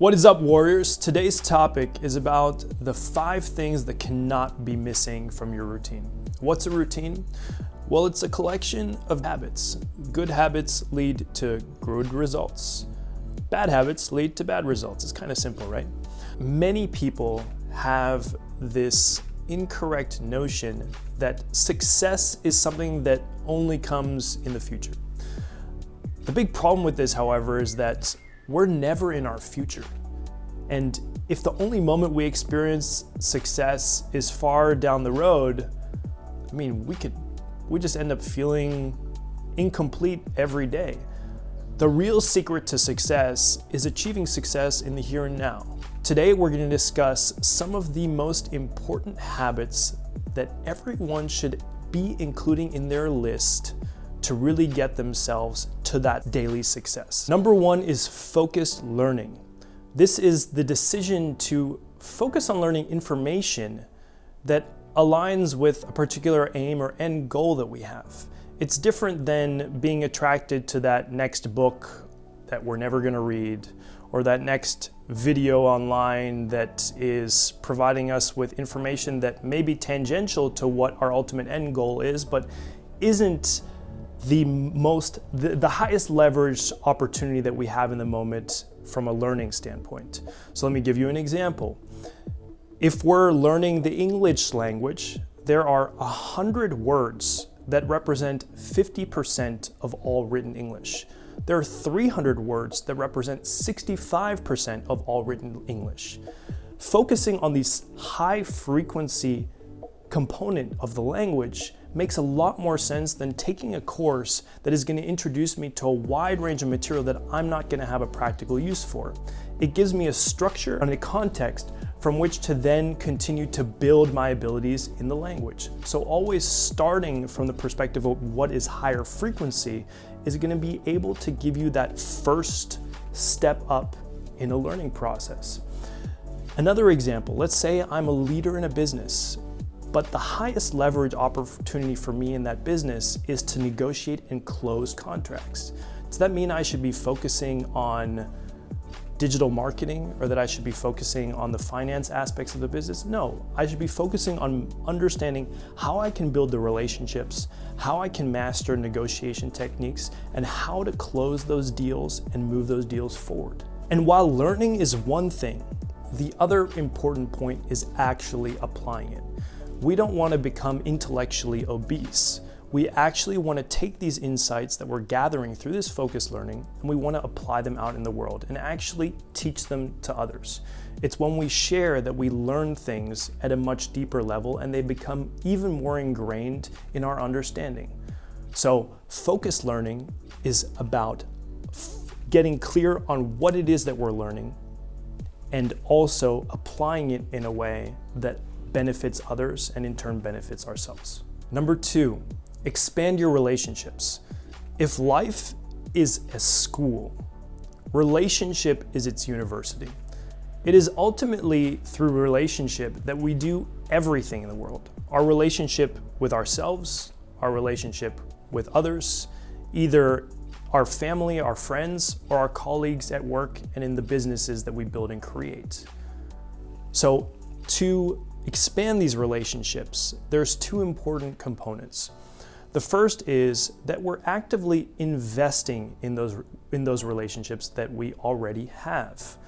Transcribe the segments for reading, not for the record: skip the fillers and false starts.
What is up, warriors? Today's topic is about the 5 things that cannot be missing from your routine. What's a routine? Well, it's a collection of habits. Good habits lead to good results. Bad habits lead to bad results. It's kind of simple, right? Many people have this incorrect notion that success is something that only comes in the future. The big problem with this, however, is that we're never in our future. And if the only moment we experience success is far down the road, we just end up feeling incomplete every day. The real secret to success is achieving success in the here and now. Today, we're going to discuss some of the most important habits that everyone should be including in their list to really get themselves to that daily success. Number 1 is focused learning. This is the decision to focus on learning information that aligns with a particular aim or end goal that we have. It's different than being attracted to that next book that we're never going to read, or that next video online that is providing us with information that may be tangential to what our ultimate end goal is, but isn't the highest leverage opportunity that we have in the moment from a learning standpoint. So let me give you an example. If we're learning the English language, there are 100 words that represent 50% of all written English. There are 300 words that represent 65% of all written English. Focusing on these high frequency component of the language makes a lot more sense than taking a course that is going to introduce me to a wide range of material that I'm not going to have a practical use for. It gives me a structure and a context from which to then continue to build my abilities in the language. So always starting from the perspective of what is higher frequency is going to be able to give you that first step up in a learning process. Another example, let's say I'm a leader in a business, but the highest leverage opportunity for me in that business is to negotiate and close contracts. Does that mean I should be focusing on digital marketing, or that I should be focusing on the finance aspects of the business? No, I should be focusing on understanding how I can build the relationships, how I can master negotiation techniques, and how to close those deals and move those deals forward. And while learning is one thing, the other important point is actually applying it. We don't want to become intellectually obese. We actually want to take these insights that we're gathering through this focused learning, and we want to apply them out in the world and actually teach them to others. It's when we share that we learn things at a much deeper level, and they become even more ingrained in our understanding. So focused learning is about getting clear on what it is that we're learning, and also applying it in a way that benefits others and in turn benefits ourselves. Number 2, expand your relationships. If life is a school, relationship is its university. It is ultimately through relationship that we do everything in the world. Our relationship with ourselves, our relationship with others, either our family, our friends, or our colleagues at work and in the businesses that we build and create. So to expand these relationships, there's 2 important components. The first is that we're actively investing in those relationships that we already have.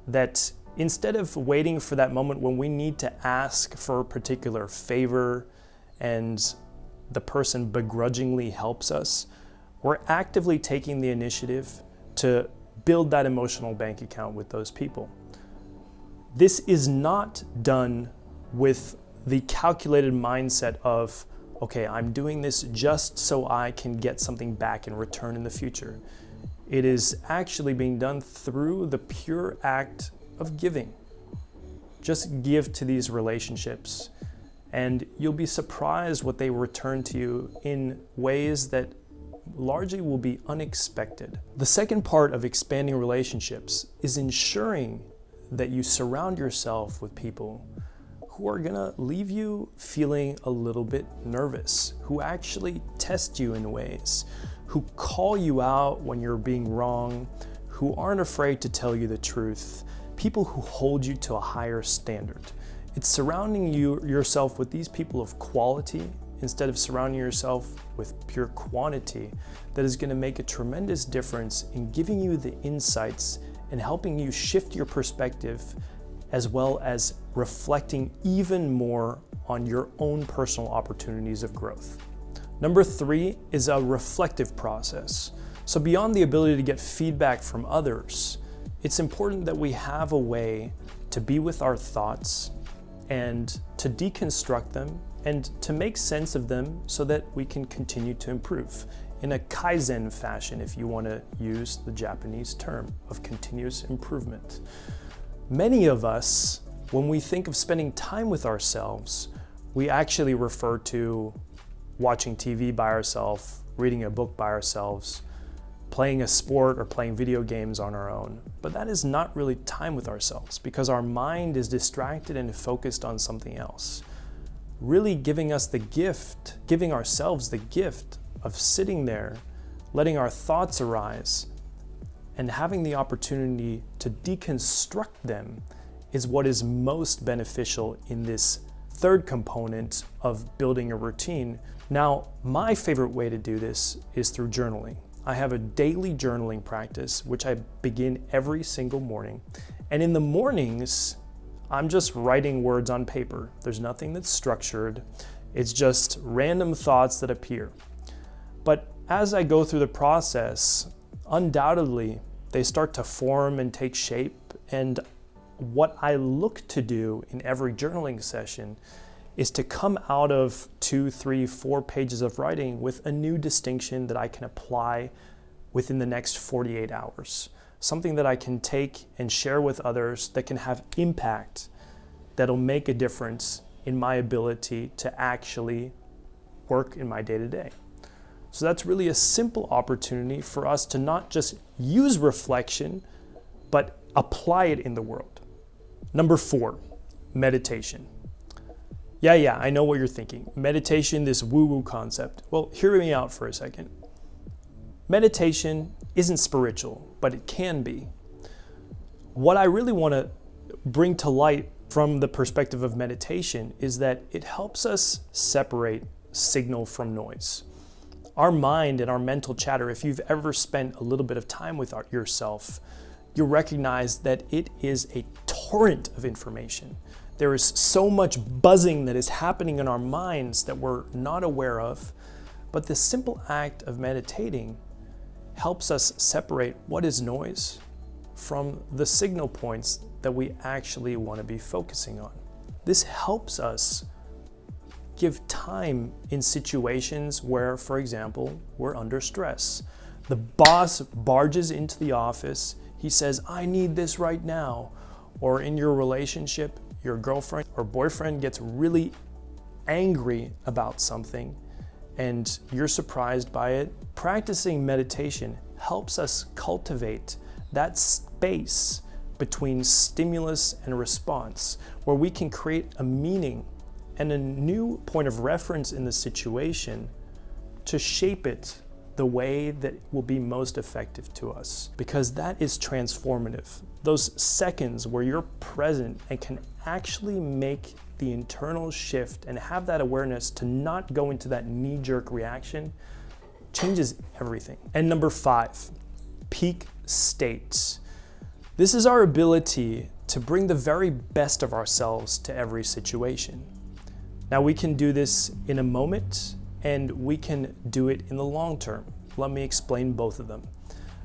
That instead of waiting for that moment when we need to ask for a particular favor and the person begrudgingly helps us, we're actively taking the initiative to build that emotional bank account with those people. This is not done with the calculated mindset of, okay, I'm doing this just so I can get something back in return in the future. It is actually being done through the pure act of giving. Just give to these relationships, and you'll be surprised what they return to you in ways that largely will be unexpected. The second part of expanding relationships is ensuring that you surround yourself with people who are gonna leave you feeling a little bit nervous, who actually test you in ways, who call you out when you're being wrong, who aren't afraid to tell you the truth, people who hold you to a higher standard. It's surrounding yourself with these people of quality instead of surrounding yourself with pure quantity that is going to make a tremendous difference in giving you the insights and helping you shift your perspective, as well as reflecting even more on your own personal opportunities of growth. Number 3 is a reflective process. So beyond the ability to get feedback from others, it's important that we have a way to be with our thoughts and to deconstruct them and to make sense of them so that we can continue to improve in a Kaizen fashion, if you want to use the Japanese term of continuous improvement. Many of us, when we think of spending time with ourselves, we actually refer to watching TV by ourselves, reading a book by ourselves, playing a sport or playing video games on our own. But that is not really time with ourselves because our mind is distracted and focused on something else. Really giving ourselves the gift of sitting there, letting our thoughts arise, and having the opportunity to deconstruct them is what is most beneficial in this third component of building a routine. Now, my favorite way to do this is through journaling. I have a daily journaling practice, which I begin every single morning. And in the mornings, I'm just writing words on paper. There's nothing that's structured. It's just random thoughts that appear. But as I go through the process, undoubtedly, they start to form and take shape. And what I look to do in every journaling session is to come out of 2, 3, 4 pages of writing with a new distinction that I can apply within the next 48 hours. Something that I can take and share with others that can have impact, that'll make a difference in my ability to actually work in my day-to-day. So that's really a simple opportunity for us to not just use reflection, but apply it in the world. Number 4, meditation. Yeah, I know what you're thinking. Meditation, this woo-woo concept. Well, hear me out for a second. Meditation isn't spiritual, but it can be. What I really want to bring to light from the perspective of meditation is that it helps us separate signal from noise. Our mind and our mental chatter, if you've ever spent a little bit of time with yourself, you recognize that it is a torrent of information. There is so much buzzing that is happening in our minds that we're not aware of, but the simple act of meditating helps us separate what is noise from the signal points that we actually want to be focusing on. This helps us give time in situations where, for example, we're under stress. The boss barges into the office, he says, "I need this right now." Or in your relationship, your girlfriend or boyfriend gets really angry about something and you're surprised by it. Practicing meditation helps us cultivate that space between stimulus and response, where we can create a meaning and a new point of reference in the situation to shape it the way that will be most effective to us, because that is transformative. Those seconds where you're present and can actually make the internal shift and have that awareness to not go into that knee-jerk reaction changes everything. And number 5, peak states. This is our ability to bring the very best of ourselves to every situation. Now, we can do this in a moment and we can do it in the long term. Let me explain both of them.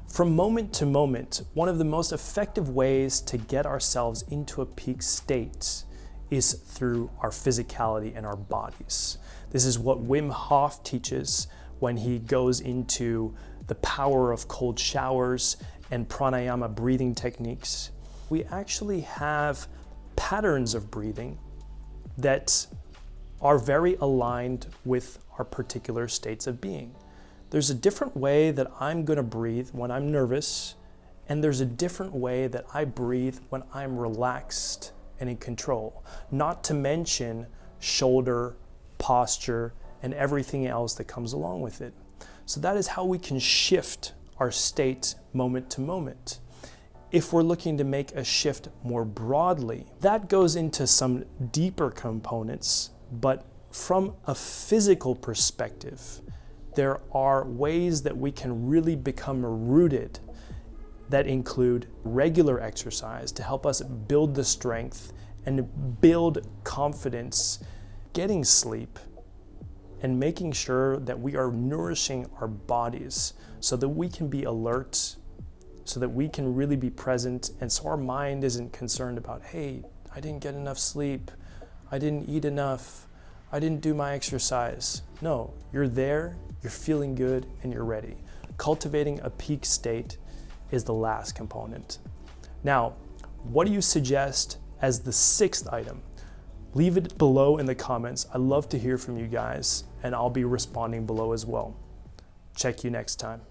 From moment to moment, one of the most effective ways to get ourselves into a peak state is through our physicality and our bodies. This is what Wim Hof teaches when he goes into the power of cold showers and pranayama breathing techniques. We actually have patterns of breathing that are very aligned with our particular states of being. There's a different way that I'm going to breathe when I'm nervous, and there's a different way that I breathe when I'm relaxed and in control, not to mention shoulder, posture, and everything else that comes along with it. So that is how we can shift our state moment to moment. if we're looking to make a shift more broadly, that goes into some deeper components, but from a physical perspective, there are ways that we can really become rooted that include regular exercise to help us build the strength and build confidence, getting sleep, and making sure that we are nourishing our bodies so that we can be alert, so that we can really be present, and so our mind isn't concerned about, hey, I didn't get enough sleep, I didn't eat enough, I didn't do my exercise. No, you're there, you're feeling good, and you're ready. Cultivating a peak state is the last component. Now, what do you suggest as the sixth item? Leave it below in the comments. I love to hear from you guys, and I'll be responding below as well. Check you next time.